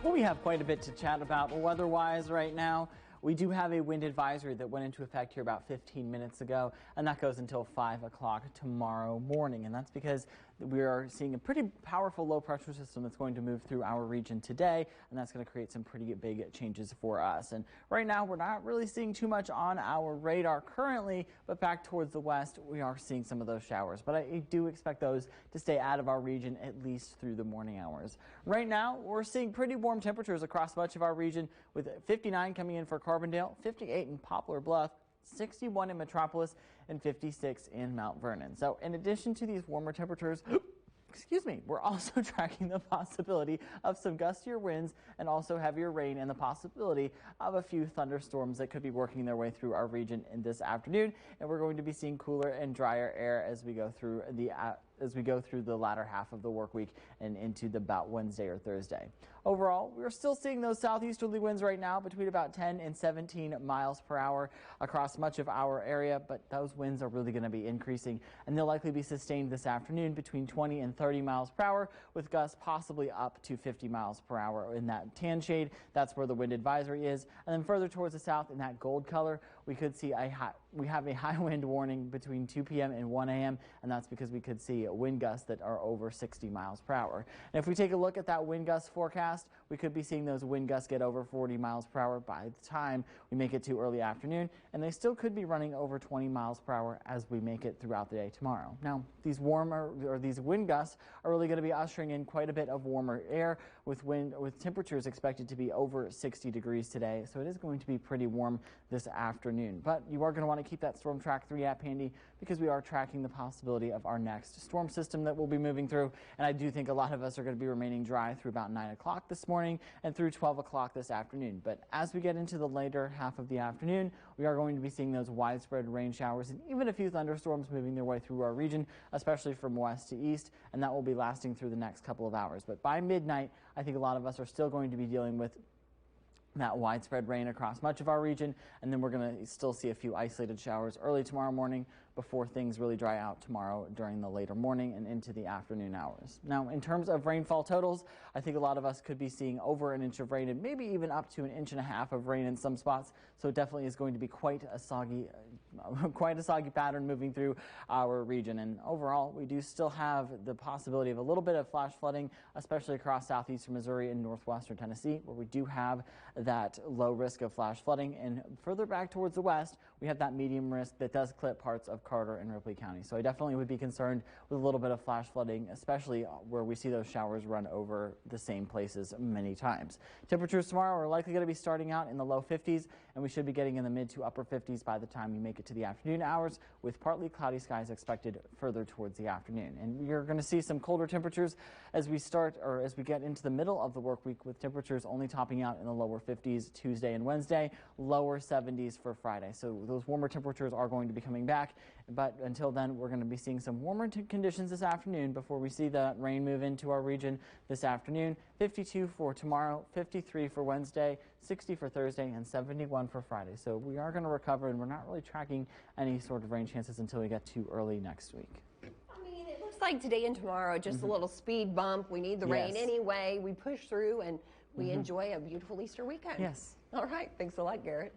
Well, we have quite a bit to chat about weather-wise right now. We do have a wind advisory that went into effect here about 15 minutes ago, and that goes until 5 o'clock tomorrow morning. And that's because we are seeing a pretty powerful low pressure system that's going to move through our region today, and that's going to create some pretty big changes for us. And right now, we're not really seeing too much on our radar currently, but back towards the west, we are seeing some of those showers. But I do expect those to stay out of our region at least through the morning hours. Right now, we're seeing pretty warm temperatures across much of our region, with 59 coming in for Carbondale, 58 in Poplar Bluff, 61 in Metropolis, and 56 in Mount Vernon. So in addition to these warmer temperatures, excuse me, we're also tracking the possibility of some gustier winds and also heavier rain, and the possibility of a few thunderstorms that could be working their way through our region in this afternoon. And we're going to be seeing cooler and drier air as we go through the latter half of the work week and into about Wednesday or Thursday. Overall, we're still seeing those southeasterly winds right now between about 10 and 17 miles per hour across much of our area, but those winds are really going to be increasing, and they'll likely be sustained this afternoon between 20 and 30 miles per hour, with gusts possibly up to 50 miles per hour in that tan shade. That's where the wind advisory is. And then further towards the south in that gold color, we could see we have a high wind warning between 2 p.m. and 1 a.m., and that's because we could see wind gusts that are over 60 miles per hour. And if we take a look at that wind gust forecast, we could be seeing those wind gusts get over 40 miles per hour by the time we make it to early afternoon, and they still could be running over 20 miles per hour as we make it throughout the day tomorrow. Now, these wind gusts are really going to be ushering in quite a bit of warmer air, with temperatures expected to be over 60 degrees today, so it is going to be pretty warm this afternoon. But you are going to want to keep that Storm Track 3 app handy, because we are tracking the possibility of our next storm system that will be moving through, and I do think a lot of us are going to be remaining dry through about 9 o'clock this morning and through 12 o'clock this afternoon. But as we get into the later half of the afternoon, we are going to be seeing those widespread rain showers and even a few thunderstorms moving their way through our region, especially from west to east, and that will be lasting through the next couple of hours. But by midnight, I think a lot of us are still going to be dealing with that widespread rain across much of our region, and then we're going to still see a few isolated showers early tomorrow morning before things really dry out tomorrow during the later morning and into the afternoon hours. Now, in terms of rainfall totals, I think a lot of us could be seeing over an inch of rain and maybe even up to an inch and a half of rain in some spots. So it definitely is going to be quite a soggy pattern moving through our region. And overall, we do still have the possibility of a little bit of flash flooding, especially across southeastern Missouri and northwestern Tennessee, where we do have that low risk of flash flooding. And further back towards the west, we have that medium risk that does clip parts of Carter and Ripley County. So I definitely would be concerned with a little bit of flash flooding, especially where we see those showers run over the same places many times. Temperatures tomorrow are likely going to be starting out in the low 50s, and we should be getting in the mid to upper 50s by the time we make it to the afternoon hours, with partly cloudy skies expected further towards the afternoon. And you're going to see some colder temperatures as we get into the middle of the work week, with temperatures only topping out in the lower 50s Tuesday and Wednesday, lower 70s for Friday. So those warmer temperatures are going to be coming back, but until then, we're going to be seeing some warmer conditions this afternoon before we see that rain move into our region this afternoon. 52 for tomorrow, 53 for Wednesday, 60 for Thursday, and 71 for Friday. So we are going to recover, and we're not really tracking any sort of rain chances until we get to early next week. I mean, it looks like today and tomorrow, just a little speed bump. We need the rain anyway. We push through, and we enjoy a beautiful Easter weekend. Yes. All right. Thanks a lot, Garrett.